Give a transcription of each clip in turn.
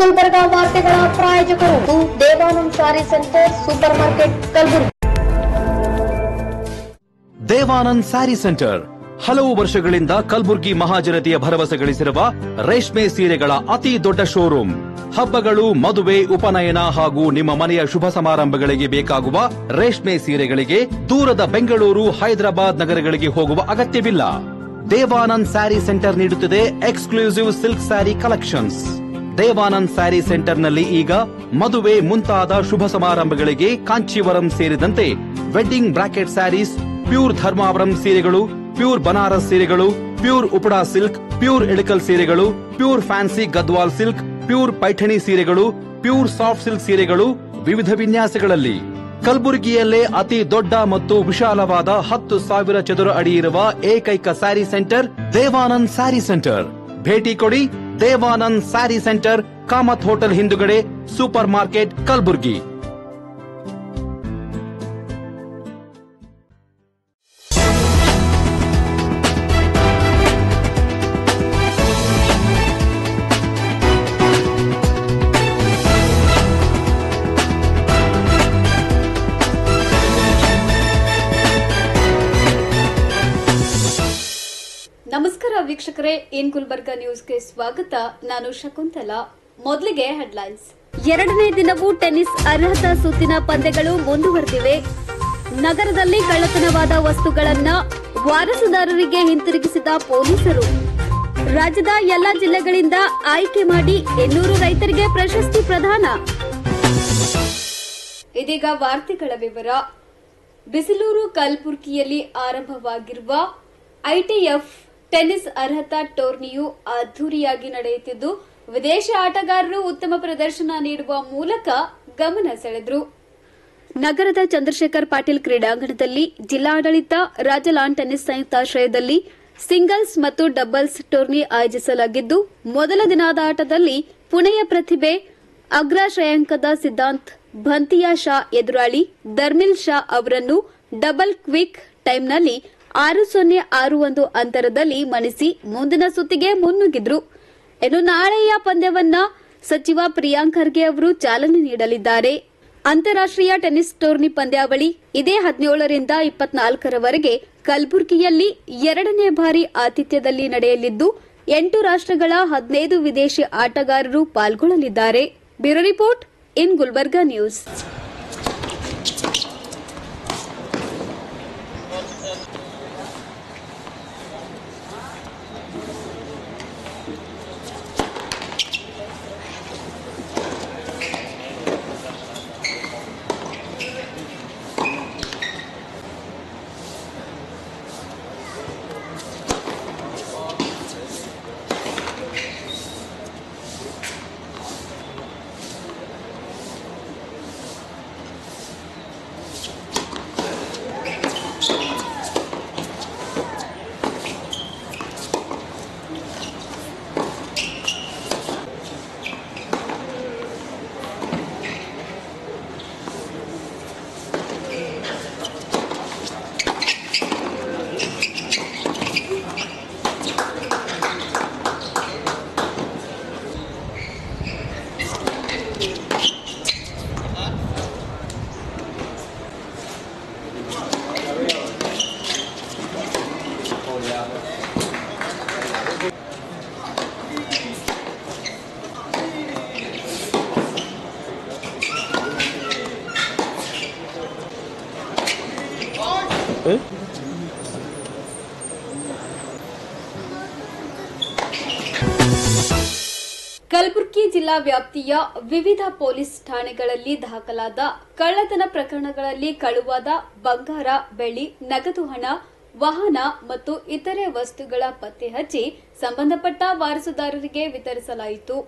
ಗುಲ್ಬರ್ಗ ವಾರ್ತೆಗಳ ಪ್ರಾಯೋಜಕರು Devanand sari centre super market Kalaburagi. Devanand sari centre ಹಲವು ವರ್ಷಗಳಿಂದ ಕಲಬುರಗಿ ಮಹಾಜನತೆಯ ಭರವಸೆ ಗಳಿಸಿರುವ ರೇಷ್ಮೆ ಸೀರೆಗಳ ಅತಿ ದೊಡ್ಡ ಶೋರೂಮ್. ಹಬ್ಬಗಳು, ಮದುವೆ, ಉಪನಯನ ಹಾಗೂ ನಿಮ್ಮ ಮನೆಯ ಶುಭ ಸಮಾರಂಭಗಳಿಗೆ ಬೇಕಾಗುವ ರೇಷ್ಮೆ ಸೀರೆಗಳಿಗೆ ದೂರದ ಬೆಂಗಳೂರು, ಹೈದರಾಬಾದ್ ನಗರಗಳಿಗೆ ಹೋಗುವ ಅಗತ್ಯವಿಲ್ಲ. ದೇವಾನಂದ್ ಸ್ಯಾರಿ ಸೆಂಟರ್ ನೀಡುತ್ತಿದೆ exclusive silk sari collections. Devanand sari ಸೆಂಟರ್ನಲ್ಲಿ ಈಗ ಮದುವೆ ಮುಂತಾದ ಶುಭ ಸಮಾರಂಭಗಳಿಗೆ ಕಾಂಚೀವರಂ ಸೇರಿದಂತೆ wedding brocade saris, pure Dharmavaram ಸೀರೆಗಳು, ಪ್ಯೂರ್ ಬನಾರಸ್ ಸೀರೆಗಳು, pure Uppada silk, pure Ilkal ಸೀರೆಗಳು, pure fancy Gadwal silk, pure Paithani ಸೀರೆಗಳು, ಪ್ಯೂರ್ ಸಾಫ್ಟ್ ಸಿಲ್ಕ್ ಸೀರೆಗಳು ವಿವಿಧ ವಿನ್ಯಾಸಗಳಲ್ಲಿ. ಕಲಬುರಗಿಯಲ್ಲೇ ಅತಿ ದೊಡ್ಡ ಮತ್ತು ವಿಶಾಲವಾದ 10,000 ಚದುರ ಅಡಿ ಇರುವ ಏಕೈಕ ಸ್ಯಾರಿ ಸೆಂಟರ್ ದೇವಾನಂದ್ ಸ್ಯಾರಿ ಸೆಂಟರ್. ಭೇಟಿ ಕೊಡಿ. ದೇವಾನಂದ್ ಸ್ಯಾರಿ ಸೆಂಟರ್, ಕಾಮತ್ ಹೋಟೆಲ್ ಹಿಂದುಗಡೆ, ಸೂಪರ್ ಮಾರ್ಕೆಟ್, ಕಲಬುರಗಿ. ನಮಸ್ಕಾರ ವೀಕ್ಷಕರೇ, ಇನ್ ಗುಲ್ಬರ್ಗ ನ್ಯೂಸ್ಗೆ ಸ್ವಾಗತ. ನಾನು ಶಕುಂತಲಾ. ಮೊದಲಿಗೆ ಹೆಡ್ಲೈನ್ಸ್. ಎರಡನೇ ದಿನವೂ ಟೆನ್ನಿಸ್ ಅರ್ಹತಾ ಸುತ್ತಿನ ಪಂದ್ಯಗಳು ಮುಂದುವರೆದಿವೆ. ನಗರದಲ್ಲಿ ಕಳ್ಳತನವಾದ ವಸ್ತುಗಳನ್ನು ವಾರಸುದಾರರಿಗೆ ಹಿಂತಿರುಗಿಸಿದ ಪೊಲೀಸರು. ರಾಜ್ಯದ ಎಲ್ಲಾ ಜಿಲ್ಲೆಗಳಿಂದ ಆಯ್ಕೆ ಮಾಡಿ 800 ರೈತರಿಗೆ ಪ್ರಶಸ್ತಿ ಪ್ರದಾನ. ಇದೀಗ ವಾರ್ತೆಗಳ ವಿವರ. ಬಿಸಿಲೂರು ಕಲಬುರಗಿಯಲ್ಲಿ ಆರಂಭವಾಗಿರುವ ಐಟಿಎಫ್ ಟೆನ್ನಿಸ್ ಅರ್ಹತಾ ಟೂರ್ನಿಯು ಅದ್ದೂರಿಯಾಗಿ ನಡೆಯುತ್ತಿದ್ದು, ವಿದೇಶಿ ಆಟಗಾರರು ಉತ್ತಮ ಪ್ರದರ್ಶನ ನೀಡುವ ಮೂಲಕ ಗಮನ ಸೆಳೆದರು. ನಗರದ ಚಂದ್ರಶೇಖರ್ ಪಾಟೀಲ್ ಕ್ರೀಡಾಂಗಣದಲ್ಲಿ ಜಿಲ್ಲಾಡಳಿತ, ರಾಜ್ಯ ಲಾನ್ ಟೆನ್ನಿಸ್ ಸಂಯುಕ್ತಾಶ್ರಯದಲ್ಲಿ ಸಿಂಗಲ್ಸ್ ಮತ್ತು ಡಬಲ್ಸ್ ಟೂರ್ನಿ ಆಯೋಜಿಸಲಾಗಿದ್ದು, ಮೊದಲ ದಿನದ ಆಟದಲ್ಲಿ ಪುಣೆಯ ಪ್ರತಿಭೆ ಅಗ್ರ ಶ್ರೇಯಾಂಕದ ಸಿದ್ಧಾಂತ್ ಭಂತಿಯಾ ಶಾ ಎದುರಾಳಿ ಧರ್ಮಿಲ್ ಶಾ ಅವರನ್ನು ಡಬಲ್ ಕ್ವಿಕ್ ಟೈಮ್ನಲ್ಲಿ 6-0, 6-1 ಅಂತರದಲ್ಲಿ ಮಣಿಸಿ ಮುಂದಿನ ಸುತ್ತಿಗೆ ಮುನ್ನುಗ್ಗಿದ್ರು. ಇನ್ನು ನಾಳೆಯ ಪಂದ್ಯವನ್ನ ಸಚಿವ ಪ್ರಿಯಾಂಕ್ ಖರ್ಗೆ ಅವರು ಚಾಲನೆ ನೀಡಲಿದ್ದಾರೆ. ಅಂತಾರಾಷ್ಟೀಯ ಟೆನ್ನಿಸ್ ಟೂರ್ನಿ ಪಂದ್ಯಾವಳಿ ಇದೇ 17ರಿಂದ 24ರವರೆಗೆ ಕಲಬುರಗಿಯಲ್ಲಿ ಎರಡನೇ ಬಾರಿ ಆತಿಥ್ಯದಲ್ಲಿ ನಡೆಯಲಿದ್ದು, 8 ರಾಷ್ಟ್ರಗಳ 15 ವಿದೇಶಿ ಆಟಗಾರರು ಪಾಲ್ಗೊಳ್ಳಲಿದ್ದಾರೆ. ಬ್ಯೂರೋ ರಿಪೋರ್ಟ್, ಇನ್ ಗುಲ್ಬರ್ಗ ನ್ಯೂಸ್. ಕಲಬುರಗಿ ಜಿಲ್ಲಾ ವ್ಯಾಪ್ತಿಯ ವಿವಿಧ ಪೊಲೀಸ್ ಠಾಣೆಗಳಲ್ಲಿ ದಾಖಲಾದ ಕಳ್ಳತನ ಪ್ರಕರಣಗಳಲ್ಲಿ ಕಳುವಾದ ಬಂಗಾರ, ಬೆಳ್ಳಿ, ನಗದು ಹಣ, ವಾಹನ ಮತ್ತು ಇತರೆ ವಸ್ತುಗಳ ಪತ್ತೆ ಹಚ್ಚಿ ಸಂಬಂಧಪಟ್ಟ ವಾರಸುದಾರರಿಗೆ ವಿತರಿಸಲಾಯಿತು.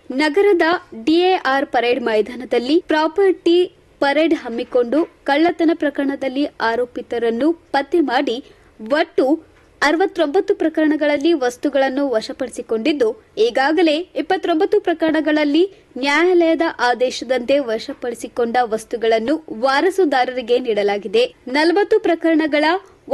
ನಗರದ ಡಿಎಆರ್ ಪರೇಡ್ ಮೈದಾನದಲ್ಲಿ ಪ್ರಾಪರ್ಟಿ ಪರೇಡ್ ಹಮ್ಮಿಕೊಂಡು ಕಳ್ಳತನ ಪ್ರಕರಣದಲ್ಲಿ ಆರೋಪಿತರನ್ನು ಪತ್ತೆ ಮಾಡಿ ಒಟ್ಟು 69 ಪ್ರಕರಣಗಳಲ್ಲಿ ವಸ್ತುಗಳನ್ನು ವಶಪಡಿಸಿಕೊಂಡಿದ್ದು, ಈಗಾಗಲೇ 29 ಪ್ರಕರಣಗಳಲ್ಲಿ ನ್ಯಾಯಾಲಯದ ಆದೇಶದಂತೆ ವಶಪಡಿಸಿಕೊಂಡ ವಸ್ತುಗಳನ್ನು ವಾರಸುದಾರರಿಗೆ ನೀಡಲಾಗಿದೆ. 40 ಪ್ರಕರಣಗಳ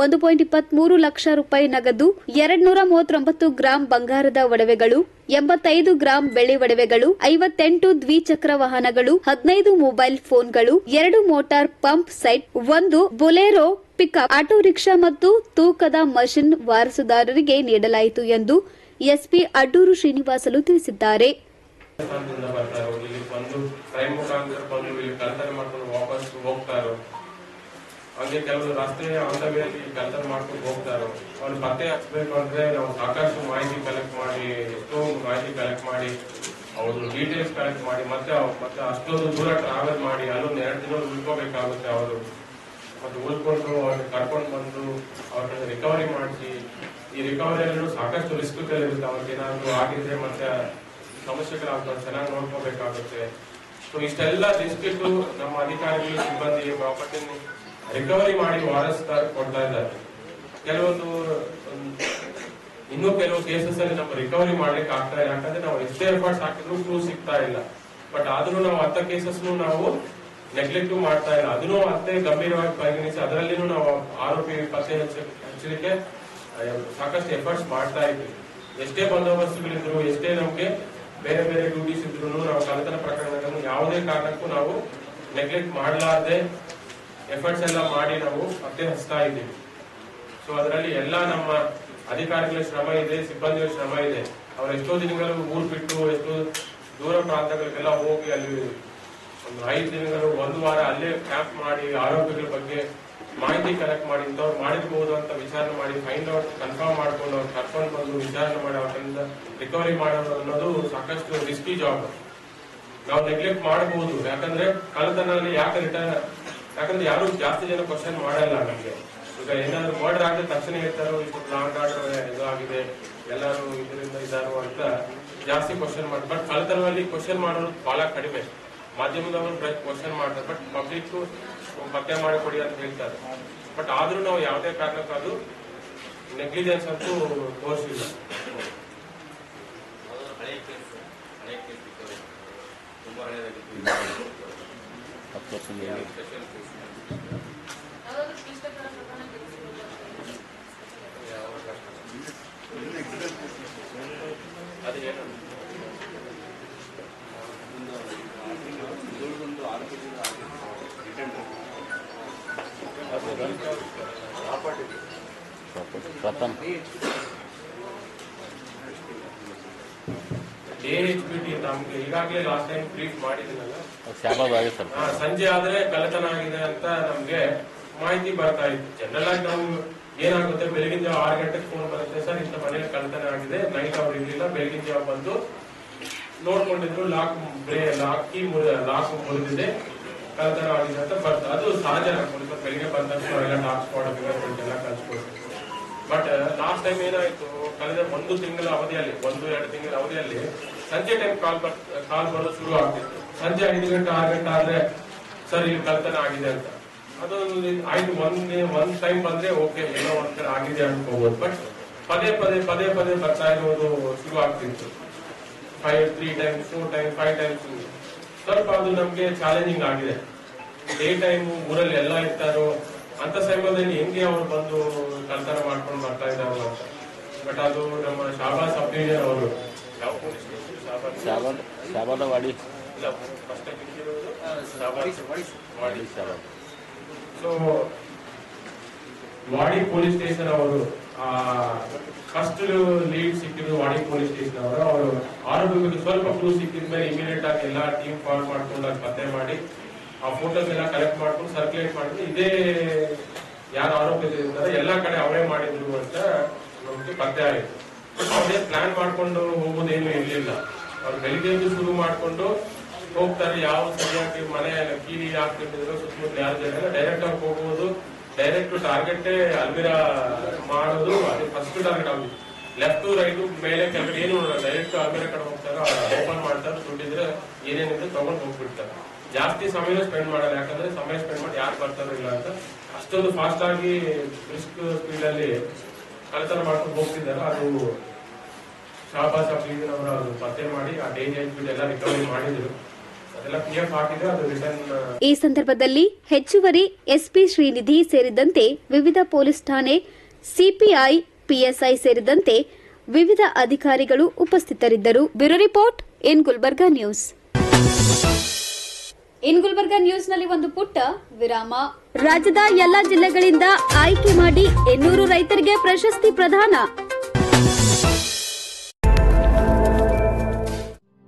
1.23 ಲಕ್ಷ ರೂಪಾಯಿ ನಗದು, 239 ಗ್ರಾಂ ಬಂಗಾರದ ಒಡವೆಗಳು, 85 ಗ್ರಾಂ ಬೆಳ್ಳಿ ಒಡವೆಗಳು, 58 ದ್ವಿಚಕ್ರ ವಾಹನಗಳು, 15 ಮೊಬೈಲ್ ಫೋನ್ಗಳು, 2 motor pump set, 1 Bolero pickup, auto rickshaw ಮತ್ತು ತೂಕದ ಮಷಿನ್ ವಾರಸುದಾರರಿಗೆ ನೀಡಲಾಯಿತು ಎಂದು ಎಸ್ಪಿ ಅಡ್ಡೂರು ಶ್ರೀನಿವಾಸಲು ತಿಳಿಸಿದ್ದಾರೆ. ಹಾಗೆ ಕೆಲವರು ರಸ್ತೆ ಆಂಧವೆಯಲ್ಲಿ ಕಳ್ಳತನ ಮಾಡ್ಕೊಂಡು ಹೋಗ್ತಾರೋ ಅವ್ರು ಪತ್ತೆ ಹಚ್ಚಬೇಕು ಅಂದ್ರೆ ನಾವು ಸಾಕಷ್ಟು ಮಾಹಿತಿ ಕಲೆಕ್ಟ್ ಮಾಡಿ, ಎಷ್ಟೋ ಮಾಹಿತಿ ಕಲೆಕ್ಟ್ ಮಾಡಿ, ಅವ್ರ ಡೀಟೇಲ್ಸ್ ಕಲೆಕ್ಟ್ ಮಾಡಿ, ಮತ್ತೆ ಅಷ್ಟೊಂದು ದೂರ ಟ್ರಾವೆಲ್ ಮಾಡಿ ಅಲ್ಲೊಂದು 2 ದಿನ ಉಳ್ಕೋಬೇಕಾಗುತ್ತೆ. ಅವರು ಮತ್ತೆ ಉಳ್ಕೊಂಡು ಅವ್ರಿಗೆ ಕರ್ಕೊಂಡು ಬಂದು ಅವ್ರನ್ನ ರಿಕವರಿ ಮಾಡಿಸಿ, ಈ ರಿಕವರಿಯಲ್ಲೂ ಸಾಕಷ್ಟು ರಿಸ್ಕ್ಗಳಿರುತ್ತೆ. ಅವ್ರಿಗೆ ಏನಾದ್ರು ಆಗಿದ್ರೆ ಮತ್ತೆ ಸಮಸ್ಯೆಗಳಾಗ್ತವೆ, ಚೆನ್ನಾಗಿ ನೋಡ್ಕೋಬೇಕಾಗುತ್ತೆ. ಸೊ ಇಷ್ಟೆಲ್ಲ ರಿಸ್ಕ್ ಇಟ್ಟು ನಮ್ಮ ಅಧಿಕಾರಿಗಳು ಸಿಬ್ಬಂದಿ ಪ್ರಾಪರ್ಟಿ ರಿಕವರಿ ಮಾಡಿ ವಾರಸ್ದಾರ ಕೊಡ್ತಾ ಇದ್ದಾರೆ. ಇನ್ನೂ ಕೆಲವು ಕೇಸಸ್ ಅಲ್ಲಿ ನಮ್ಮ ರಿಕವರಿ ಮಾಡ್ಲಿಕ್ಕೆ ಆಗ್ತಾ ಇಲ್ಲ, ಯಾಕಂದ್ರೆ ನಾವು ಎಷ್ಟೇ ಎಫರ್ಟ್ಸ್ ಹಾಕಿದ್ರು ಕ್ಲೂ ಸಿಗ್ತಾ ಇಲ್ಲ. ಬಟ್ ಆದ್ರೂ ನಾವು 10 ಕೇಸಸ್ ನಾವು ನೆಗ್ಲೆಕ್ಟ್ ಮಾಡ್ತಾ ಇಲ್ಲ, ಅದನ್ನು ಮತ್ತೆ ಗಂಭೀರವಾಗಿ ಪರಿಗಣಿಸಿ ಅದರಲ್ಲಿನೂ ನಾವು ಆರೋಪಿ ಪತ್ತೆ ಹಚ್ಚಲಿಕ್ಕೆ ಸಾಕಷ್ಟು ಎಫರ್ಟ್ಸ್ ಮಾಡ್ತಾ ಇದ್ವಿ. ಎಷ್ಟೇ ಬಂದೋಬಸ್ತುಗಳಿದ್ರು, ಎಷ್ಟೇ ನಮ್ಗೆ ಬೇರೆ ಬೇರೆ ಡ್ಯೂಟೀಸ್ ಇದ್ರು ನಾವು ಕಳ್ಳತನ ಪ್ರಕರಣಗಳನ್ನು ಯಾವುದೇ ಕಾರಣಕ್ಕೂ ನಾವು ನೆಗ್ಲೆಕ್ಟ್ ಮಾಡಲಾರದೆ ಎಫರ್ಟ್ಸ್ ಎಲ್ಲ ಮಾಡಿ ನಾವು ಪತ್ತೆ ಹಚ್ತಾ ಇದ್ದೀವಿ. ಸೊ ಅದರಲ್ಲಿ ಎಲ್ಲ ನಮ್ಮ ಅಧಿಕಾರಿಗಳ ಶ್ರಮ ಇದೆ, ಸಿಬ್ಬಂದಿಗಳ ಶ್ರಮ ಇದೆ. ಅವ್ರು ಎಷ್ಟೋ ದಿನಗಳು ಊರು ಬಿಟ್ಟು ಎಷ್ಟೋ ದೂರ ಪ್ರಾಂತಗಳಿಗೆಲ್ಲ ಹೋಗಿ ಅಲ್ಲಿ ಒಂದು 5 ದಿನಗಳು 1 ವಾರ ಅಲ್ಲೇ ಕ್ಯಾಂಪ್ ಮಾಡಿ ಆರೋಗ್ಯಗಳ ಬಗ್ಗೆ ಮಾಹಿತಿ ಕಲೆಕ್ಟ್ ಮಾಡಿ ಇಂಥವ್ರು ಮಾಡಿರ್ಬೋದು ಅಂತ ವಿಚಾರಣೆ ಮಾಡಿ ಫೈಂಡ್ ಔಟ್ ಕನ್ಫರ್ಮ್ ಮಾಡ್ಕೊಂಡು ಅವ್ರು ಕರ್ಕೊಂಡು ಬಂದು ವಿಚಾರಣೆ ಮಾಡಿ ಅವರಿಂದ ರಿಕವರಿ ಮಾಡೋದು ಅನ್ನೋದು ಸಾಕಷ್ಟು ರಿಸ್ಕಿ ಜಾಬ್. ನಾವು ನೆಗ್ಲೆಕ್ಟ್ ಮಾಡಬಹುದು, ಯಾಕಂದ್ರೆ ಕಳ್ಳತನಲ್ಲಿ ಯಾಕಂದ್ರೆ ಯಾರು ಜಾಸ್ತಿ ಜನ ಕ್ವಶನ್ ಮಾಡಲ್ಲ. ನಮ್ಗೆ ಈಗ ಏನಾದ್ರು ಮರ್ಡರ್ ಆದ್ರೆ ತಕ್ಷಣ ಹೇಳ್ತಾರೋ ಇಷ್ಟು ಲಾಂಗ್ ಆರ್ಡರ್ ಇದು ಆಗಿದೆ, ಎಲ್ಲರೂ ಇದರಿಂದ ಇದಾರು ಅಂತ ಜಾಸ್ತಿ ಕ್ವಶನ್ ಮಾಡ್ತಾರೆ. ಬಟ್ ಕಳ್ಳತನದಲ್ಲಿ ಕ್ವಶನ್ ಮಾಡೋದು ಬಹಳ ಕಡಿಮೆ. ಮಾಧ್ಯಮದವರು ಕ್ವಶನ್ ಮಾಡ್ತಾರೆ, ಬಟ್ ಪಬ್ಲಿಕ್ ಪತ್ತೆ ಮಾಡಿಕೊಡಿ ಅಂತ ಹೇಳ್ತಾರೆ. ಬಟ್ ಆದ್ರೂ ನಾವು ಯಾವುದೇ ಕಾರಣಕ್ಕೂ ಅದು ನೆಗ್ಲಿಜೆನ್ಸ್ ಅಂತೂ ತೋರಿಸಿಲ್ಲ. AHPT ನಮ್ಗೆ ಈಗಾಗಲೇ ಲಾಸ್ಟ್ ಟೈಮ್ ಬ್ರೀಫ್ ಮಾಡಿದ್ದೀನಲ್ಲ, ಸಂಜೆ ಆದ್ರೆ ಕಳ್ಳತನ ಆಗಿದೆ ಅಂತ ನಮ್ಗೆ ಮಾಹಿತಿ ಬರ್ತಾ ಇತ್ತು. ಜನರಲ್ ಆಗಿ ನಾವು ಏನಾಗುತ್ತೆ, ಬೆಳಗಿನ ಜಾವ 6 ಗಂಟೆಗೆ ಫೋನ್ ಬರುತ್ತೆ, ಸರ್ ಇಂಥ ಮನೇಲಿ ಕಳ್ಳತನ ಆಗಿದೆ, ನೈಟ್ ಅವ್ರು ಇರ್ಲಿಲ್ಲ, ಬೆಳಗಿನ ಜಾವ ಬಂದು ನೋಡ್ಕೊಂಡಿದ್ರು, ಲಾಕ್ ಮುರಿದಿದೆ, ಕಳ್ಳತನ ಆಗಿದೆ ಅಂತ ಬರ್ತದೆ. ಅದು ಸಹಜ, ಬೆಳಿಗ್ಗೆ ಬಂದ ತಕ್ಷಣ ಎಲ್ಲ ಡಾಕ್ ಸ್ಪಾಟ್ ಎಲ್ಲ ಕಳ್ಸ್ಕೊಡ್ತೀವಿ. ಬಟ್ ಲಾಸ್ಟ್ ಟೈಮ್ ಏನಾಯ್ತು, ಕಳೆದ 1 ತಿಂಗಳ ಅವಧಿಯಲ್ಲಿ 1-2 ತಿಂಗಳ ಅವಧಿಯಲ್ಲಿ ಸಂಜೆ ಟೈಮ್ ಕಾಲ್ ಬರೋದು ಶುರು ಆಗ್ತಿತ್ತು. ಸಂಜೆ 5 ಗಂಟೆ 6 ಗಂಟೆ ಆದ್ರೆ ಸರ್ ಇಲ್ಲಿ ಕಳ್ಳತನ ಆಗಿದೆ ಅಂತ. ಅದೊಂದು ಆಯ್ತು, ಒಂದ್ ಟೈಮ್ ಬಂದ್ರೆ ಓಕೆ, ಏನೋ ಒಂದ್ ಆಗಿದೆ ಅನ್ಕೋಬಹುದು. ಬಟ್ ಪದೇ ಪದೇ ಬರ್ತಾ ಇರೋದು ಶುರು ಆಗ್ತಿತ್ತು. 3 ಟೈಮ್ಸ್ 4 ಟೈಮ್ಸ್ 5 ಟೈಮ್ಸ್. ಸ್ವಲ್ಪ ಅದು ನಮ್ಗೆ ಚಾಲೆಂಜಿಂಗ್ ಆಗಿದೆ. ಡೇ ಟೈಮ್ ಊರಲ್ಲಿ ಎಲ್ಲ ಇರ್ತಾರೋ ಅಂತ ಸಮಯದಲ್ಲಿ ಹೆಂಗೆ ಅವ್ರು ಬಂದು ಕಳ್ಳತನ ಮಾಡ್ಕೊಂಡು ಬರ್ತಾ ಇದ್ದಾರೋ ಅಂತ. ಬಟ್ ಅದು ನಮ್ಮ ಶಾಬಾದ್ ಸಬ್ ಡಿವಿಷನ್ ಅವರು ಯಾವ ಪೊಲೀಸ್ ಶಾಬಾದವಾಡಿ ಸೊ ವಾಡಿ ಪೊಲೀಸ್ ಸ್ಟೇಷನ್ ಅವರು ಫಸ್ಟ್ ಲೀಡ್ ಸಿಕ್ಕಿದ್ರು. ವಾಡಿ ಪೊಲೀಸ್ ಸ್ಟೇಷನ್ ಅವರು ಆರೋಗ್ಯಕ್ಕೆ ಸ್ವಲ್ಪ ಕ್ಲೂ ಸಿಕ್ಕಿದ ಮೇಲೆ ಇಮಿಡಿಯೇಟ್ ಆಗಿ ಎಲ್ಲ ಟೀಮ್ ಫಾರ್ಮ್ ಮಾಡ್ಕೊಂಡು ಅದು ಪತ್ತೆ ಮಾಡಿ ಆ ಫೋಟೋಸ್ ಎಲ್ಲ ಕಲೆಕ್ಟ್ ಮಾಡ್ಕೊಂಡು ಸರ್ಕ್ಯುಲೇಟ್ ಮಾಡಿದ್ರು. ಇದೇ ಯಾರು ಆರೋಪಿಸಿರ್ತಾರೆ ಎಲ್ಲ ಕಡೆ ಅವರೇ ಮಾಡಿದ್ರು ಅಂತ ನಮ್ಗೆ ಪತ್ತೆ ಆಯಿತು. ಅವರೇ ಪ್ಲಾನ್ ಮಾಡ್ಕೊಂಡು ಹೋಗೋದೇನು ಇರ್ಲಿಲ್ಲ. ಅವ್ರು ಬೆಳಿಗ್ಗೆ ಶುರು ಮಾಡ್ಕೊಂಡು ಹೋಗ್ತಾರೆ, ಯಾವ ಸರಿಯಾಗಿ ಮನೆ ಕೀಲಿ ಹಾಕ್ತಿದ್ರು ಸುತ್ತಮುತ್ತ ಯಾರು ಜನ ಡೈರೆಕ್ಟ್ ಆಗಿ ಹೋಗುವುದು, ಡೈರೆಕ್ಟ್ ಟಾರ್ಗೆಟ್ ಅಲ್ಮಿರಾ ಮಾಡೋದು. ಅದು ಫಸ್ಟ್ ಟಾರ್ಗೆಟ್ ಆಗುತ್ತೆ. ಲೆಫ್ಟ್ ರೈಟ್ ಮೇಲೆ ಕೆಳಗಡೆ ಏನು ಡೈರೆಕ್ಟ್ ಅಲ್ಮಿರಾ ಕಡೆ ಹೋಗ್ತಾರೋ ಓಪನ್ ಮಾಡ್ತಾರೆ, ದುಡ್ಡಿದ್ರೆ ಏನೇನಿದ್ರೆ ತಗೊಂಡು ಹೋಗ್ಬಿಡ್ತಾರೆ. ಜಾಸ್ತಿ ಸಮಯ ಸ್ಪೆಂಡ್ ಮಾಡಲ್ಲ, ಯಾಕಂದ್ರೆ ಸಮಯ ಸ್ಪೆಂಡ್ ಮಾಡಿ ಯಾರು ಬರ್ತಾರೋ ಇಲ್ಲ ಅಂತ ಅಷ್ಟೊಂದು ಫಾಸ್ಟ್ ಆಗಿ ರಿಸ್ಕ್ ಸ್ಪೀಡ್ ಅಲ್ಲಿ ಕಳ್ಳತನ ಮಾಡ್ಕೊಂಡು ಹೋಗ್ತಿದ್ದಾರೆ. ಅದು ಶಾಬಾದ್ ಸಬ್ ಡಿವಿಷನ್ ಅವರು ಅದು ಪತ್ತೆ ಮಾಡಿ ಆ ಡೇಂಜರ್ ಸ್ಪೀಡ್ ಎಲ್ಲ ರಿಕವರಿ ಮಾಡಿದ್ರು. ಅದೆಲ್ಲ PF ಹಾಕಿದ್ರೆ ಅದು ರಿಟರ್ನ್. ಈ ಸಂದರ್ಭದಲ್ಲಿ ಹೆಚ್ಚುವರಿ ಎಸ್ಪಿ ಶ್ರೀನಿಧಿ ಸೇರಿದಂತೆ ವಿವಿಧ ಪೊಲೀಸ್ ಠಾಣೆ ಸಿಪಿಐ PSI ಸೇರಿದಂತೆ ವಿವಿಧ ಅಧಿಕಾರಿಗಳು ಉಪಸ್ಥಿತರಿದ್ದರು. Bureau report in Gulbarga news. In Gulbarga ನ್ಯೂಸ್ನಲ್ಲಿ ಒಂದು ಪುಟ್ಟ ವಿರಾಮ. ರಾಜ್ಯದ ಎಲ್ಲಾ ಜಿಲ್ಲೆಗಳಿಂದ ಆಯ್ಕೆ ಮಾಡಿ 800 ರೈತರಿಗೆ ಪ್ರಶಸ್ತಿ ಪ್ರದಾನ.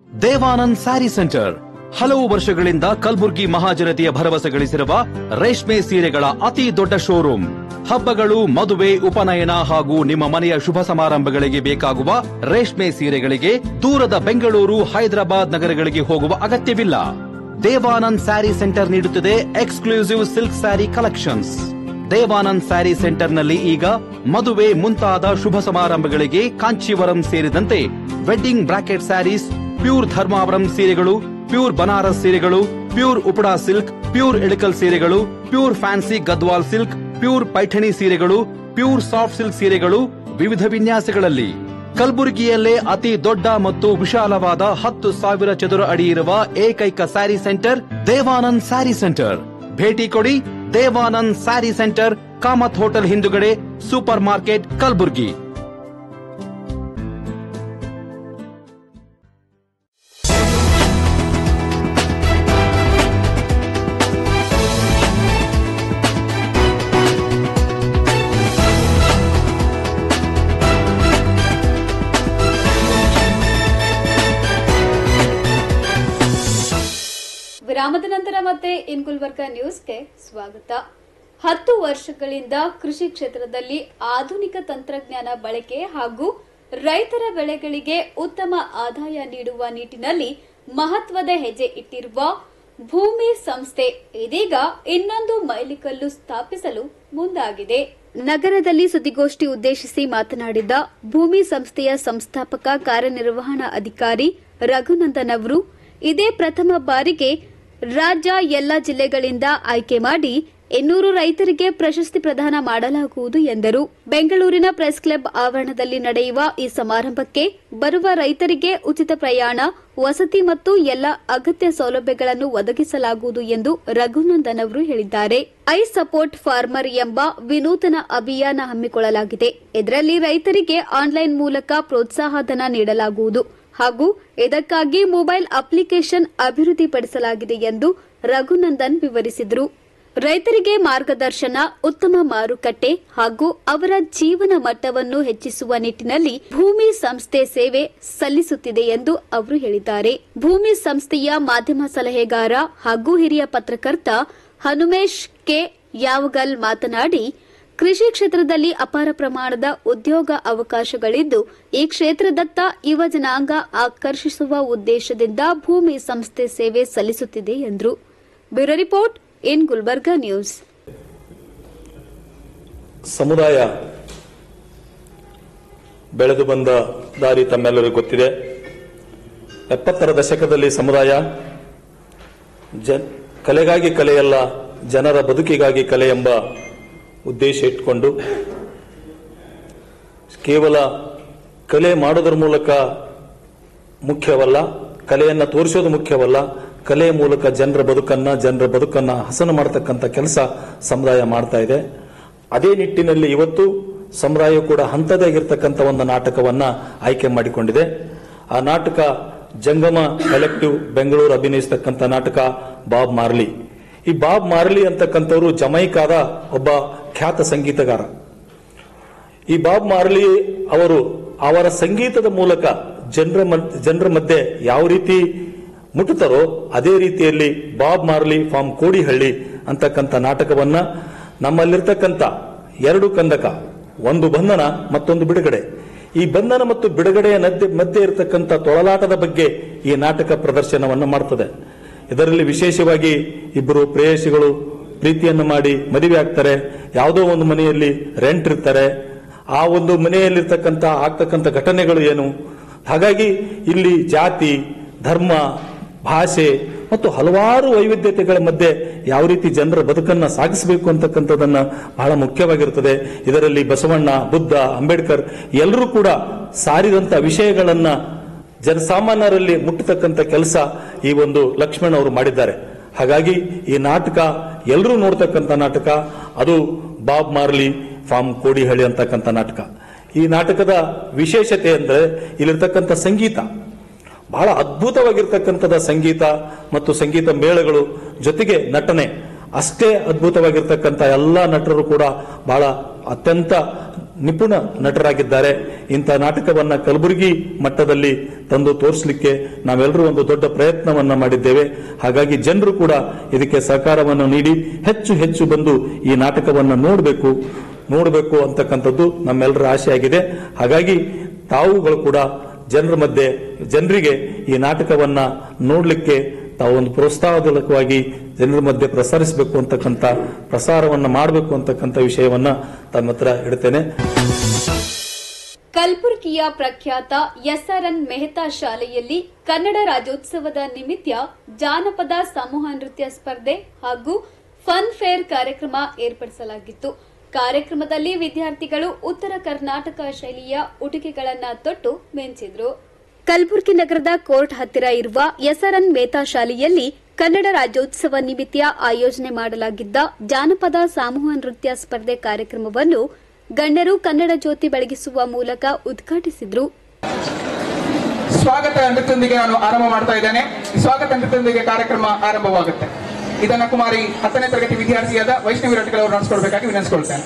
ದೇವಾನಂದ್ ಸ್ಯಾರಿ ಸೆಂಟರ್ ಹಲವು ವರ್ಷಗಳಿಂದ ಕಲಬುರ್ಗಿ ಮಹಾಜನತೆಯ ಭರವಸೆ ಗಳಿಸಿರುವ ರೇಷ್ಮೆ ಸೀರೆಗಳ ಅತಿ ದೊಡ್ಡ ಶೋರೂಮ್. ಹಬ್ಬಗಳು, ಮದುವೆ, ಉಪನಯನ ಹಾಗೂ ನಿಮ್ಮ ಮನೆಯ ಶುಭ ಸಮಾರಂಭಗಳಿಗೆ ಬೇಕಾಗುವ ರೇಷ್ಮೆ ಸೀರೆಗಳಿಗೆ ದೂರದ ಬೆಂಗಳೂರು, ಹೈದರಾಬಾದ್ ನಗರಗಳಿಗೆ ಹೋಗುವ ಅಗತ್ಯವಿಲ್ಲ. ದೇವಾನಂದ್ ಸ್ಯಾರಿ ಸೆಂಟರ್ ನೀಡುತ್ತಿದೆ exclusive silk sari collections. Devanand sari ಸೆಂಟರ್ನಲ್ಲಿ ಈಗ ಮದುವೆ ಮುಂತಾದ ಶುಭ ಸಮಾರಂಭಗಳಿಗೆ ಕಾಂಚೀವರಂ ಸೇರಿದಂತೆ wedding brocade saris, pure Dharmavaram ಸೀರೆಗಳು, ಪ್ಯೂರ್ ಬನಾರಸ್ ಸೀರೆಗಳು, pure Uppada silk, pure Ilkal ಸೀರೆಗಳು, pure fancy Gadwal silk, pure Paithani ಸೀರೆಗಳು, ಪ್ಯೂರ್ ಸಾಫ್ಟ್ ಸಿಲ್ಕ್ ಸೀರೆಗಳು ವಿವಿಧ ವಿನ್ಯಾಸಗಳಲ್ಲಿ. ಕಲಬುರಗಿಯಲ್ಲೇ ಅತಿ ದೊಡ್ಡ ಮತ್ತು ವಿಶಾಲವಾದ 10,000 ಚದುರ ಅಡಿ ಇರುವ ಏಕೈಕ ಸ್ಯಾರಿ ಸೆಂಟರ್ ದೇವಾನಂದ್ ಸ್ಯಾರಿ ಸೆಂಟರ್. ಭೇಟಿ ಕೊಡಿ. ದೇವಾನಂದ್ ಸ್ಯಾರಿ ಸೆಂಟರ್, ಕಾಮತ್ ಹೋಟೆಲ್ ಹಿಂದುಗಡೆ, ಸೂಪರ್ ಮಾರ್ಕೆಟ್, ಕಲಬುರಗಿ. ವಿರಾಮದ ನಂತರ ಮತ್ತೆ ಇನ್ ಗುಲ್ಬರ್ಗಾ ನ್ಯೂಸ್ಗೆ ಸ್ವಾಗತ. 10 ವರ್ಷಗಳಿಂದ ಕೃಷಿ ಕ್ಷೇತ್ರದಲ್ಲಿ ಆಧುನಿಕ ತಂತ್ರಜ್ಞಾನ ಬಳಕೆ ಹಾಗೂ ರೈತರ ಬೆಳೆಗಳಿಗೆ ಉತ್ತಮ ಆದಾಯ ನೀಡುವ ನಿಟ್ಟಿನಲ್ಲಿ ಮಹತ್ವದ ಹೆಜ್ಜೆ ಇಟ್ಟಿರುವ ಭೂಮಿ ಸಂಸ್ಥೆ ಇದೀಗ ಇನ್ನೊಂದು ಮೈಲಿಗಲ್ಲು ಸ್ಥಾಪಿಸಲು ಮುಂದಾಗಿದೆ. ನಗರದಲ್ಲಿ ಸುದ್ದಿಗೋಷ್ಠಿ ಉದ್ದೇಶಿಸಿ ಮಾತನಾಡಿದ ಭೂಮಿ ಸಂಸ್ಥೆಯ ಸಂಸ್ಥಾಪಕ ಕಾರ್ಯನಿರ್ವಹಣಾ ಅಧಿಕಾರಿ ರಘುನಂದನ್ ಅವರು, ಇದೇ ಪ್ರಥಮ ಬಾರಿಗೆ ರಾಜ್ಯ ಎಲ್ಲ ಜಿಲ್ಲೆಗಳಿಂದ ಆಯ್ಕೆ ಮಾಡಿ 800 ರೈತರಿಗೆ ಪ್ರಶಸ್ತಿ ಪ್ರದಾನ ಮಾಡಲಾಗುವುದು ಎಂದರು. ಬೆಂಗಳೂರಿನ ಪ್ರೆಸ್ ಕ್ಲಬ್ ಆವರಣದಲ್ಲಿ ನಡೆಯುವ ಈ ಸಮಾರಂಭಕ್ಕೆ ಬರುವ ರೈತರಿಗೆ ಉಚಿತ ಪ್ರಯಾಣ, ವಸತಿ ಮತ್ತು ಎಲ್ಲ ಅಗತ್ಯ ಸೌಲಭ್ಯಗಳನ್ನು ಒದಗಿಸಲಾಗುವುದು ಎಂದು ರಘುನಂದನ್ ಅವರು ಹೇಳಿದ್ದಾರೆ. ಐ ಸಪೋರ್ಟ್ ಫಾರ್ಮರ್ ಎಂಬ ವಿನೂತನ ಅಭಿಯಾನ ಹಮ್ಮಿಕೊಳ್ಳಲಾಗಿದೆ. ಇದರಲ್ಲಿ ರೈತರಿಗೆ ಆನ್ಲೈನ್ ಮೂಲಕ ಪ್ರೋತ್ಸಾಹಧನ ನೀಡಲಾಗುವುದು ಹಾಗೂ ಇದಕ್ಕಾಗಿ ಮೊಬೈಲ್ ಅಪ್ಲಿಕೇಶನ್ ಅಭಿವೃದ್ಧಿಪಡಿಸಲಾಗಿದೆ ಎಂದು ರಘುನಂದನ್ ವಿವರಿಸಿದರು. ರೈತರಿಗೆ ಮಾರ್ಗದರ್ಶನ, ಉತ್ತಮ ಮಾರುಕಟ್ಟೆ ಹಾಗೂ ಅವರ ಜೀವನ ಮಟ್ಟವನ್ನು ಹೆಚ್ಚಿಸುವ ನಿಟ್ಟಿನಲ್ಲಿ ಭೂಮಿ ಸಂಸ್ಥೆ ಸೇವೆ ಸಲ್ಲಿಸುತ್ತಿದೆ ಎಂದು ಅವರು ಹೇಳಿದ್ದಾರೆ. ಭೂಮಿ ಸಂಸ್ಥೆಯ ಮಾಧ್ಯಮ ಸಲಹೆಗಾರ ಹಾಗೂ ಹಿರಿಯ ಪತ್ರಕರ್ತ ಹನುಮೇಶ್ ಕೆ ಯಾವಗಲ್ ಮಾತನಾಡಿ, ಕೃಷಿ ಕ್ಷೇತ್ರದಲ್ಲಿ ಅಪಾರ ಪ್ರಮಾಣದ ಉದ್ಯೋಗ ಅವಕಾಶಗಳಿದ್ದು ಈ ಕ್ಷೇತ್ರದತ್ತ ಯುವ ಜನಾಂಗ ಆಕರ್ಷಿಸುವ ಉದ್ದೇಶದಿಂದ ಭೂಮಿ ಸಂಸ್ಥೆ ಸೇವೆ ಸಲ್ಲಿಸುತ್ತಿದೆ ಎಂದರು. Bureau report in Gulbarga news. ಸಮುದಾಯ ಬೆಳೆದು ಬಂದ ದಾರಿ ತಮ್ಮೆಲ್ಲರಿಗೂ ಗೊತ್ತಿದೆ. 70ರ ದಶಕದಲ್ಲಿ ಸಮುದಾಯ ಕಲೆಗಾಗಿ ಕಲೆಯಲ್ಲ, ಜನರ ಬದುಕಿಗಾಗಿ ಕಲೆ ಎಂಬ ಉದ್ದೇಶ ಇಟ್ಟುಕೊಂಡು ಕೇವಲ ಕಲೆ ಮಾಡೋದ್ರ ಮೂಲಕ ಮುಖ್ಯವಲ್ಲ, ಕಲೆಯನ್ನು ತೋರಿಸೋದು ಮುಖ್ಯವಲ್ಲ, ಕಲೆಯ ಮೂಲಕ ಜನರ ಬದುಕನ್ನ ಹಸನು ಮಾಡತಕ್ಕಂಥ ಕೆಲಸ ಸಮುದಾಯ ಮಾಡ್ತಾ ಇದೆ. ಅದೇ ನಿಟ್ಟಿನಲ್ಲಿ ಇವತ್ತು ಸಮುದಾಯ ಕೂಡ ಹಂತದಾಗಿರ್ತಕ್ಕಂಥ ಒಂದು ನಾಟಕವನ್ನ ಆಯ್ಕೆ ಮಾಡಿಕೊಂಡಿದೆ. ಆ ನಾಟಕ ಜಂಗಮ ಕಲೆಕ್ಟಿವ್ ಬೆಂಗಳೂರು ಅಭಿನಯಿಸತಕ್ಕಂಥ ನಾಟಕ ಬಾಬ್ ಮಾರ್ಲಿ. ಈ ಬಾಬ್ ಮಾರ್ಲಿ ಅಂತಕ್ಕಂಥವರು ಜಮೈಕಾದ ಒಬ್ಬ ಖ್ಯಾತ ಸಂಗೀತಗಾರ. ಈ ಬಾಬ್ ಮಾರ್ಲಿ ಅವರು ಅವರ ಸಂಗೀತದ ಮೂಲಕ ಜನರ ಮಧ್ಯೆ ಯಾವ ರೀತಿ ಮುಟ್ಟುತ್ತಾರೋ ಅದೇ ರೀತಿಯಲ್ಲಿ ಬಾಬ್ ಮಾರ್ಲಿ ಫ್ರಾಮ್ ಕೋಡಿಹಳ್ಳಿ ಅಂತಕ್ಕಂಥ ನಾಟಕವನ್ನ ನಮ್ಮಲ್ಲಿರ್ತಕ್ಕಂಥ 2 ಕಂದಕ, ಒಂದು ಬಂಧನ ಮತ್ತೊಂದು ಬಿಡುಗಡೆ, ಈ ಬಂಧನ ಮತ್ತು ಬಿಡುಗಡೆಯ ಮಧ್ಯೆ ಇರತಕ್ಕಂಥ ತೊಳಲಾಟದ ಬಗ್ಗೆ ಈ ನಾಟಕ ಪ್ರದರ್ಶನವನ್ನು ಮಾಡ್ತದೆ. ಇದರಲ್ಲಿ ವಿಶೇಷವಾಗಿ ಇಬ್ಬರು ಪ್ರೇಯಸಿಗಳು ಪ್ರೀತಿಯನ್ನು ಮಾಡಿ ಮದುವೆ ಆಗ್ತಾರೆ. ಯಾವುದೋ ಒಂದು ಮನೆಯಲ್ಲಿ ರೆಂಟ್ ಇರ್ತಾರೆ. ಆ ಒಂದು ಮನೆಯಲ್ಲಿರ್ತಕ್ಕಂಥ ಆಗ್ತಕ್ಕಂಥ ಘಟನೆಗಳು ಏನು, ಹಾಗಾಗಿ ಇಲ್ಲಿ ಜಾತಿ, ಧರ್ಮ, ಭಾಷೆ ಮತ್ತು ಹಲವಾರು ವೈವಿಧ್ಯತೆಗಳ ಮಧ್ಯೆ ಯಾವ ರೀತಿ ಜನರ ಬದುಕನ್ನ ಸಾಗಿಸಬೇಕು ಅಂತಕ್ಕಂಥದನ್ನ ಬಹಳ ಮುಖ್ಯವಾಗಿರುತ್ತದೆ. ಇದರಲ್ಲಿ ಬಸವಣ್ಣ, ಬುದ್ಧ, ಅಂಬೇಡ್ಕರ್ ಎಲ್ಲರೂ ಕೂಡ ಸಾರಿದಂತ ವಿಷಯಗಳನ್ನ ಜನಸಾಮಾನ್ಯರಲ್ಲಿ ಮುಟ್ಟತಕ್ಕಂಥ ಕೆಲಸ ಈ ಒಂದು ಲಕ್ಷ್ಮಣ್ ಅವರು ಮಾಡಿದ್ದಾರೆ. ಹಾಗಾಗಿ ಈ ನಾಟಕ ಎಲ್ಲರೂ ನೋಡ್ತಕ್ಕಂಥ ನಾಟಕ. ಅದು ಬಾಬ್ ಮಾರ್ಲಿ ಫಾರ್ಮ್ ಕೋಡಿಹಳ್ಳಿ ಅಂತಕ್ಕಂಥ ನಾಟಕ. ಈ ನಾಟಕದ ವಿಶೇಷತೆ ಅಂದ್ರೆ ಇಲ್ಲಿರ್ತಕ್ಕಂಥ ಸಂಗೀತ ಬಹಳ ಅದ್ಭುತವಾಗಿರ್ತಕ್ಕಂಥದ ಸಂಗೀತ ಮತ್ತು ಸಂಗೀತ ಮೇಳಗಳು ಜೊತೆಗೆ ನಟನೆ ಅಷ್ಟೇ ಅದ್ಭುತವಾಗಿರ್ತಕ್ಕಂಥ ಎಲ್ಲ ನಟರು ಕೂಡ ಬಹಳ ಅತ್ಯಂತ ನಿಪುಣ ನಟರಾಗಿದ್ದಾರೆ. ಇಂಥ ನಾಟಕವನ್ನ ಕಲಬುರಗಿ ಮಟ್ಟದಲ್ಲಿ ತಂದು ತೋರಿಸಲಿಕ್ಕೆ ನಾವೆಲ್ಲರೂ ಒಂದು ದೊಡ್ಡ ಪ್ರಯತ್ನವನ್ನ ಮಾಡಿದ್ದೇವೆ. ಹಾಗಾಗಿ ಜನರು ಕೂಡ ಇದಕ್ಕೆ ಸಹಕಾರವನ್ನು ನೀಡಿ ಹೆಚ್ಚು ಹೆಚ್ಚು ಬಂದು ಈ ನಾಟಕವನ್ನ ನೋಡಬೇಕು ಅಂತಕ್ಕಂಥದ್ದು ನಮ್ಮೆಲ್ಲರ ಆಶೆಯಾಗಿದೆ. ಹಾಗಾಗಿ ತಾವುಗಳು ಕೂಡ ಜನರಿಗೆ ಈ ನಾಟಕವನ್ನ ನೋಡಲಿಕ್ಕೆ ತಾವು ಒಂದು ಪ್ರೋತ್ಸಾಹದೊಳಕವಾಗಿ ಜನರ ಮಧ್ಯೆ ಪ್ರಸಾರಿಸಬೇಕು ಅಂತಕ್ಕಂಥ ಪ್ರಸಾರವನ್ನ ಮಾಡಬೇಕು ಅಂತಕ್ಕಂಥ ವಿಷಯವನ್ನ ತಮ್ಮ ಹತ್ರ ಇಡ್ತೇನೆ. ಕಲಬುರಗಿಯ ಪ್ರಖ್ಯಾತ ಎಸ್ಆರ್ಎನ್ ಮೆಹ್ತಾ ಶಾಲೆಯಲ್ಲಿ ಕನ್ನಡ ರಾಜ್ಯೋತ್ಸವದ ನಿಮಿತ್ತ ಜಾನಪದ ಸಮೂಹ ನೃತ್ಯ ಸ್ಪರ್ಧೆ ಹಾಗೂ ಫನ್ ಫೇರ್ ಕಾರ್ಯಕ್ರಮ ಏರ್ಪಡಿಸಲಾಗಿತ್ತು. ಕಾರ್ಯಕ್ರಮದಲ್ಲಿ ವಿದ್ಯಾರ್ಥಿಗಳು ಉತ್ತರ ಕರ್ನಾಟಕ ಶೈಲಿಯ ಉಡುಗೆಗಳನ್ನು ತೊಟ್ಟು ಮಿಂಚಿದ್ರು. ಕಲಬುರಗಿ ನಗರದ ಕೋರ್ಟ್ ಹತ್ತಿರ ಇರುವ ಎಸ್ಆರ್ಎನ್ ಮೆಹ್ತಾ ಶಾಲೆಯಲ್ಲಿ ಕನ್ನಡ ರಾಜ್ಯೋತ್ಸವ ನಿಮಿತ್ತ ಆಯೋಜನೆ ಮಾಡಲಾಗಿದ್ದ ಜಾನಪದ ಸಮೂಹ ನೃತ್ಯ ಸ್ಪರ್ಧೆ ಕಾರ್ಯಕ್ರಮವನ್ನು ಗಣ್ಯರು ಕನ್ನಡ ಜ್ಯೋತಿ ಬೆಳಗಿಸುವ ಮೂಲಕ ಉದ್ಘಾಟಿಸಿದರು. ಸ್ವಾಗತ ನೃತ್ಯದೊಂದಿಗೆ ನಾನು ಆರಂಭ ಮಾಡ್ತಾ ಇದ್ದೇನೆ. ಸ್ವಾಗತ ನೃತ್ಯದೊಂದಿಗೆ ಕಾರ್ಯಕ್ರಮ ಆರಂಭವಾಗುತ್ತೆ. ಇದನ್ನ ಕುಮಾರಿ 10ನೇ ತರಗತಿ ವಿದ್ಯಾರ್ಥಿಯಾದ ವೈಷ್ಣವಿ ರಟ್ಕಲ್ ಅವರು ನಡೆಸಿಕೊಳ್ಬೇಕಾಗಿ ವಿನಂತಿಸಿಕೊಳ್ತೇನೆ.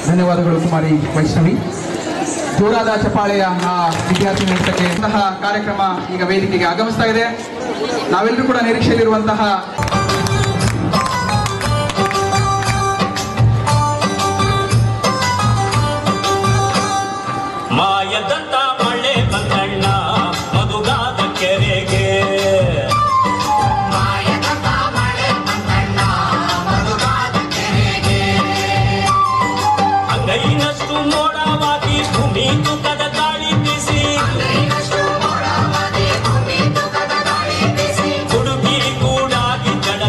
ಧನ್ಯವಾದಗಳು ಕುಮಾರಿ ವೈಷ್ಣವಿ. ಜೋರಾದ ಚಪ್ಪಾಳೆಯ ಆ ವಿದ್ಯಾರ್ಥಿ ನೃತ್ಯಕ್ಕೆ ಕಾರ್ಯಕ್ರಮ ಈಗ ವೇದಿಕೆಗೆ ಆಗಮಿಸ್ತಾ ಇದೆ. ನಾವೆಲ್ಲರೂ ಕೂಡ ನಿರೀಕ್ಷೆಯಲ್ಲಿರುವಂತಹ ಮಾಯದಂತ ಮಳೆ ಬಂದಣ್ಣ ಮಧುಗಾದ ಕೆರೆಗೆ ಅಂಗೈನಷ್ಟು ಮೋಡವಾಗಿ ಭೂಮಿ ತುಕದ ಗಾಳಿ ಬೀಸಿ ಹುಡುಗಿ ಕೂಡಾಗಿ ಜಡ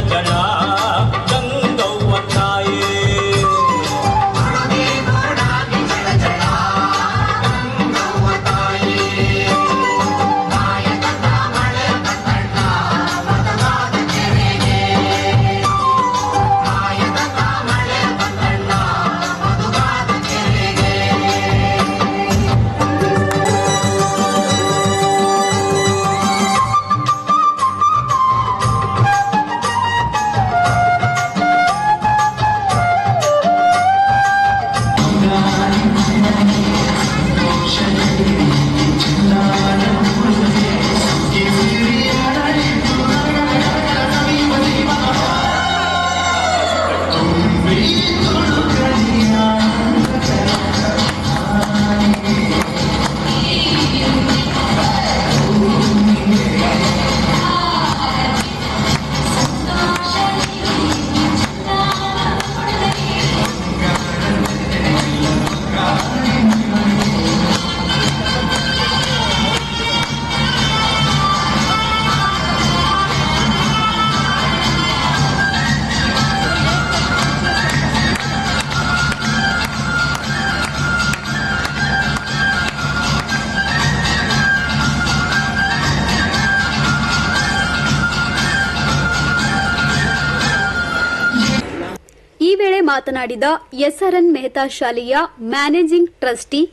ಮಾತನಾಡಿದ ಎಸ್ಆರ್ಎನ್ ಮೆಹ್ತಾ ಶಾಲೆಯ ಮ್ಯಾನೇಜಿಂಗ್ ಟ್ರಸ್ಟಿ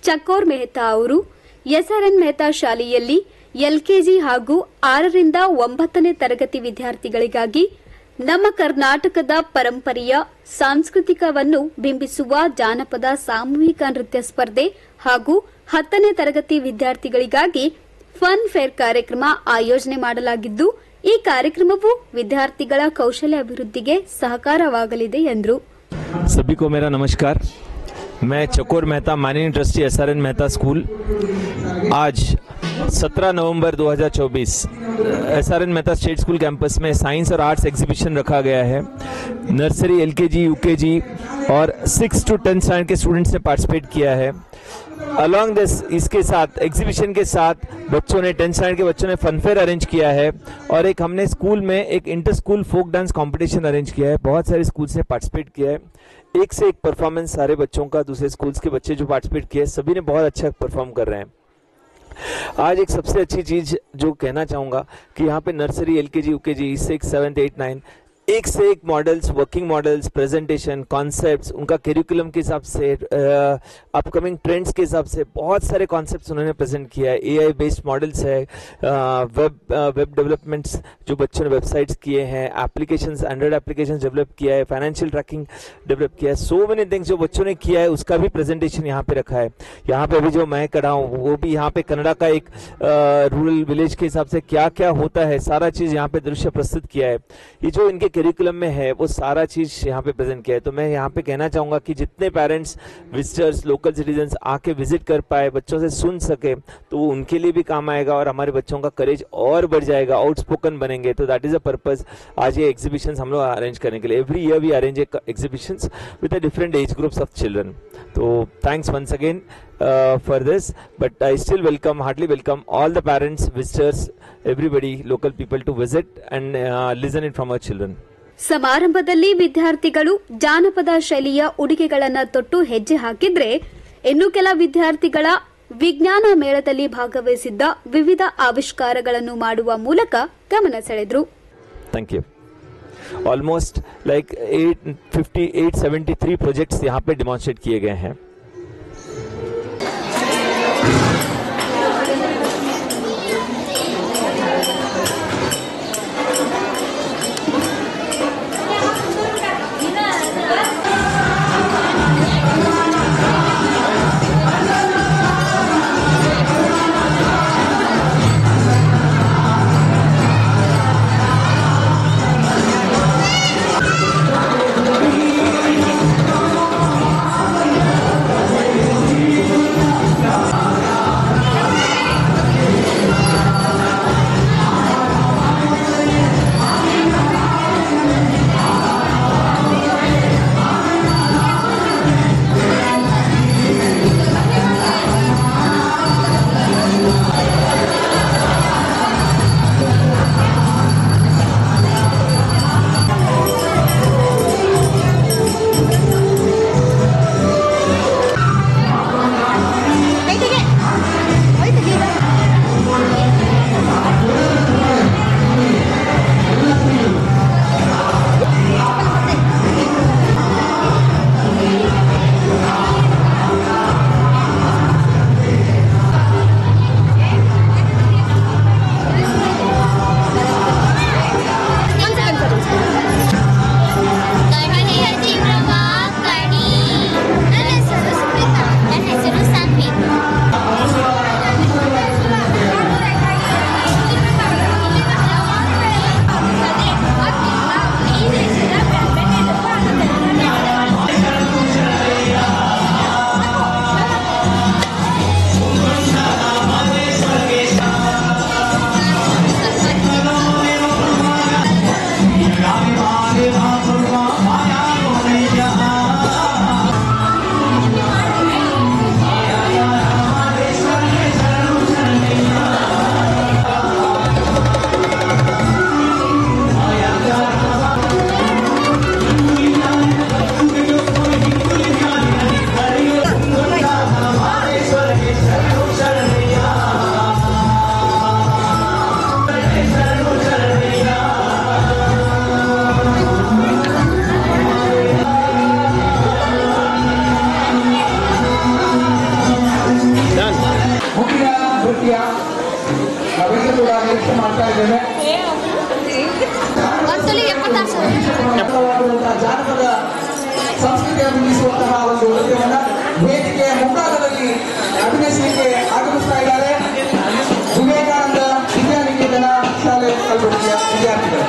ಚಕೋರ್ ಮೆಹ್ತಾ ಅವರು ಎಸ್ಆರ್ಎನ್ ಮೆಹ್ತಾ ಶಾಲೆಯಲ್ಲಿ ಎಲ್ಕೆಜಿ ಹಾಗೂ 6ರಿಂದ 9ನೇ ತರಗತಿ ವಿದ್ಯಾರ್ಥಿಗಳಿಗಾಗಿ ನಮ್ಮ ಕರ್ನಾಟಕದ ಪರಂಪರೆಯ ಸಾಂಸ್ಕೃತಿಕವನ್ನು ಬಿಂಬಿಸುವ ಜಾನಪದ ಸಾಮೂಹಿಕ ನೃತ್ಯ ಸ್ಪರ್ಧೆ ಹಾಗೂ 10ನೇ ತರಗತಿ ವಿದ್ಯಾರ್ಥಿಗಳಿಗಾಗಿ ಫನ್ ಫೇರ್ ಕಾರ್ಯಕ್ರಮ ಆಯೋಜನೆ ಮಾಡಲಾಗಿದ್ದು ಈ ಕಾರ್ಯಕ್ರಮವು ವಿದ್ಯಾರ್ಥಿಗಳ ಕೌಶಲ್ಯ ಅಭಿವೃದ್ಧಿಗೆ ಸಹಕಾರವಾಗಲಿದೆ ಎಂದರು. सभी को मेरा नमस्कार. मैं चकोर Mehta managing trustee SRN Mehta school आज 17 नवंबर 2024 SRN Mehta state school campus में साइंस और आर्ट्स एग्जीबिशन रखा गया है. नर्सरी एलकेजी यूकेजी और 6 to 10 स्टैंडर्ड के स्टूडेंट्स ने पार्टिसिपेट किया है. अलॉन्ग दिस इसके साथ एग्जीबिशन के साथ बच्चों ने 10 स्टैंडर्ड के बच्चों ने फनफेयर अरेंज किया है और एक हमने स्कूल में एक inter school folk dance competition arrange किया है. बहुत सारे स्कूल्स ने पार्टिसिपेट किया है. एक से एक परफॉर्मेंस सारे बच्चों का, दूसरे स्कूल्स के बच्चे जो पार्टिसिपेट किए सभी ने बहुत अच्छा परफॉर्म कर रहे हैं. आज एक सबसे अच्छी चीज जो कहना चाहूँगा कि यहाँ पे नर्सरी एलकेजी यूकेजी 6, 7, 8, 9 एक से एक models, working models, presentation, concepts, उनका करिकुलम के हिसाब से, अपकमिंग ट्रेंड्स के हिसाब से बहुत सारे कॉन्सेप्ट्स उन्होंने प्रेजेंट किया है. एआई बेस्ड मॉडल्स है, वेब डेवलपमेंट्स जो बच्चों ने वेबसाइट्स किए हैं, एप्लीकेशंस, एंड्रॉइड एप्लीकेशंस डेवलप किया है, फाइनेंशियल ट्रैकिंग डेवलप किया है. सो मेनी थिंग्स जो बच्चों ने किया है उसका भी प्रेजेंटेशन यहाँ पे रखा है. यहाँ पे अभी जो मैं खड़ा हूँ वो भी यहाँ पे कनाडा का एक रूरल विलेज के हिसाब से क्या क्या होता है सारा चीज यहाँ पे दृश्य प्रस्तुत किया है. ये जो इनके करिकुलम में है वो सारा चीज यहाँ पे प्रेजेंट किया है. तो मैं यहाँ पे कहना चाहूंगा कि जितने पेरेंट्स, विजिटर्स, लोकल सिटीजन्स आके विजिट कर पाए, बच्चों से सुन सके तो वो उनके लिए भी काम आएगा और हमारे बच्चों का करेज और बढ़ जाएगा, आउटस्पोकन बनेंगे. तो दैट इज अ पर्पस आज ये एग्जीबिशन हम लोग अरेंज करने के लिए. Every year we arrange exhibition with a different age groups of children. तो thanks once again for this, but I still heartily welcome all the parents, visitors, everybody, local people to visit and listen it from our children. ಸಮಾರಂಭದಲ್ಲಿ ವಿದ್ಯಾರ್ಥಿಗಳು ಜಾನಪದ ಶೈಲಿಯ ಉಡುಗೆಗಳನ್ನು ತೊಟ್ಟು ಹೆಜ್ಜೆ ಹಾಕಿದ್ರೆ ಇನ್ನು ಕೆಲ ವಿದ್ಯಾರ್ಥಿಗಳ ವಿಜ್ಞಾನ ಮೇಳದಲ್ಲಿ ಭಾಗವಹಿಸಿದ್ದ ವಿವಿಧ ಆವಿಷ್ಕಾರಗಳನ್ನು ಮಾಡುವ ಮೂಲಕ ಗಮನ ಸೆಳೆದರು. Thank you. Almost like 873 projects यहाँ पे डिमॉन्स्ट्रेट किए गए हैं. ನಾವೆಲ್ಲರೂ ಕೂಡ ನಿರೀಕ್ಷೆ ಮಾಡ್ತಾ ಇದ್ದೇವೆ. ಜಾನಪದ ಸಂಸ್ಕೃತಿಯನ್ನು ಉಳಿಸುವಂತಹ ಒಂದು ನೃತ್ಯವನ್ನ ವೇದಿಕೆಯ ಮುಂಭಾಗದಲ್ಲಿ ಅಭಿನಯಿಸಲಿಕ್ಕೆ ಆಗಮಿಸ್ತಾ ಇದ್ದಾರೆ ವಿವೇಕಾನಂದ ವಿದ್ಯಾನಿಕೇತನ ಶಾಲೆ ಕಲಬುರಗಿಯ ವಿದ್ಯಾರ್ಥಿಗಳು.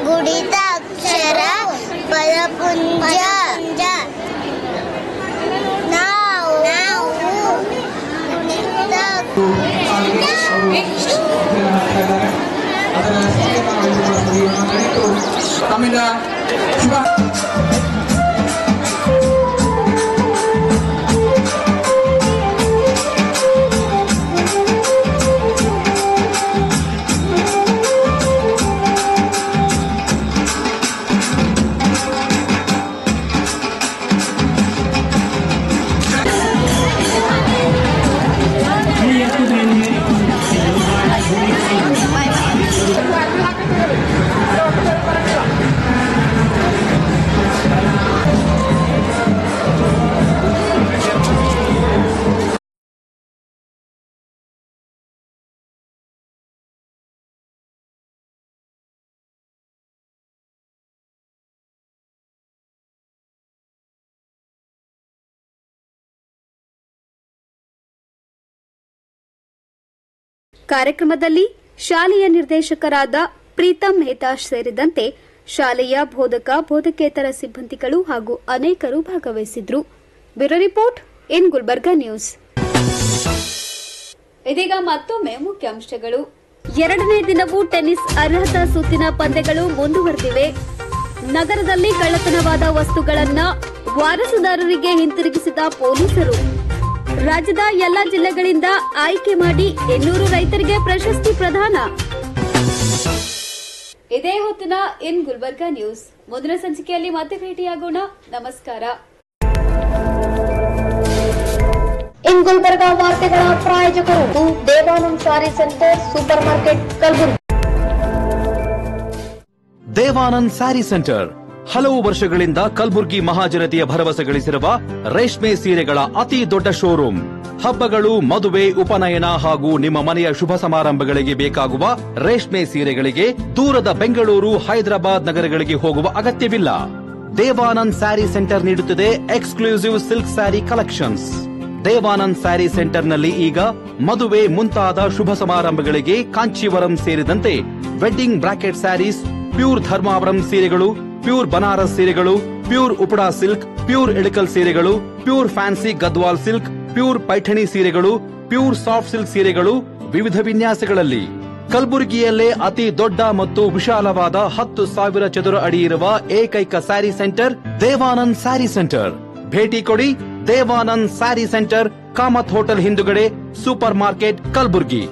ಗುಡಿತ ಅಕ್ಷರ ಪದಪುಂಜ ತಮ್ಮಿಂದ ಶುಭ ಕಾರ್ಯಕ್ರಮದಲ್ಲಿ ಶಾಲೆಯ ನಿರ್ದೇಶಕರಾದ ಪ್ರೀತಂ ಮೆಹ್ತಾ ಸೇರಿದಂತೆ ಶಾಲೆಯ ಬೋಧಕ ಬೋಧಕೇತರ ಸಿಬ್ಬಂದಿಗಳು ಹಾಗೂ ಅನೇಕರು ಭಾಗವಹಿಸಿದ್ರು. Bureau report in Gulbarga news. ಇದೀಗ ಮತ್ತೊಮ್ಮೆ ಮುಖ್ಯಾಂಶಗಳು. ಎರಡನೇ ದಿನವೂ ಟೆನ್ನಿಸ್ ಅರ್ಹತಾ ಸುತ್ತಿನ ಪಂದ್ಯಗಳು ಮುಂದುವರೆದಿವೆ. ನಗರದಲ್ಲಿ ಕಳ್ಳತನವಾದ ವಸ್ತುಗಳನ್ನು ವಾರಸುದಾರರಿಗೆ ಹಿಂತಿರುಗಿಸಿದ ಪೊಲೀಸರು. ರಾಜ್ಯದ ಎಲ್ಲ ಜಿಲ್ಲೆಗಳಿಂದ ಆಯ್ಕೆ ಮಾಡಿ 800 ರೈತರಿಗೆ ಪ್ರಶಸ್ತಿ ಪ್ರದಾನ. ಇದೇ ಹೊತ್ತಿನ ಇನ್ ಗುಲ್ಬರ್ಗಾ ನ್ಯೂಸ್. ಮುಂದಿನ ಸಂಚಿಕೆಯಲ್ಲಿ ಮತ್ತೆ ಭೇಟಿಯಾಗೋಣ. ನಮಸ್ಕಾರ. ಇನ್ ಗುಲ್ಬರ್ಗಾ ವಾರ್ತೆಗಳ ಪ್ರಾಯೋಜಕರು Devanand sari centre super market Kalaburagi. Devanand sari centre ಹಲವು ವರ್ಷಗಳಿಂದ ಕಲ್ಬುರ್ಗಿ ಮಹಾಜನತೆಯ ಭರವಸೆ ಗಳಿಸಿರುವ ರೇಷ್ಮೆ ಸೀರೆಗಳ ಅತಿ ದೊಡ್ಡ ಶೋರೂಮ್. ಹಬ್ಬಗಳು, ಮದುವೆ, ಉಪನಯನ ಹಾಗೂ ನಿಮ್ಮ ಮನೆಯ ಶುಭ ಸಮಾರಂಭಗಳಿಗೆ ಬೇಕಾಗುವ ರೇಷ್ಮೆ ಸೀರೆಗಳಿಗೆ ದೂರದ ಬೆಂಗಳೂರು, ಹೈದರಾಬಾದ್ ನಗರಗಳಿಗೆ ಹೋಗುವ ಅಗತ್ಯವಿಲ್ಲ. ದೇವಾನಂದ್ ಸ್ಯಾರಿ ಸೆಂಟರ್ ನೀಡುತ್ತಿದೆ exclusive silk sari collections. Devanand sari ಸೆಂಟರ್ನಲ್ಲಿ ಈಗ ಮದುವೆ ಮುಂತಾದ ಶುಭ ಸಮಾರಂಭಗಳಿಗೆ ಕಾಂಚೀವರಂ ಸೇರಿದಂತೆ wedding brocade saris, pure Dharmavaram ಸೀರೆಗಳು, ಪ್ಯೂರ್ ಬನಾರಸ್ ಸೀರೆಗಳು, pure Uppada silk, pure Ilkal ಸೀರೆಗಳು, pure fancy Gadwal silk, pure Paithani ಸೀರೆಗಳು, ಪ್ಯೂರ್ ಸಾಫ್ಟ್ ಸಿಲ್ಕ್ ಸೀರೆಗಳು ವಿವಿಧ ವಿನ್ಯಾಸಗಳಲ್ಲಿ. ಕಲಬುರಗಿಯಲ್ಲೇ ಅತಿ ದೊಡ್ಡ ಮತ್ತು ವಿಶಾಲವಾದ 10,000 ಚದುರ ಅಡಿ ಇರುವ ಏಕೈಕ ಸ್ಯಾರಿ ಸೆಂಟರ್ ದೇವಾನಂದ್ ಸ್ಯಾರಿ ಸೆಂಟರ್. ಭೇಟಿ ಕೊಡಿ. ದೇವಾನಂದ್ ಸ್ಯಾರಿ ಸೆಂಟರ್, ಕಾಮತ್ ಹೋಟೆಲ್ ಹಿಂದುಗಡೆ, ಸೂಪರ್ ಮಾರ್ಕೆಟ್, ಕಲಬುರಗಿ.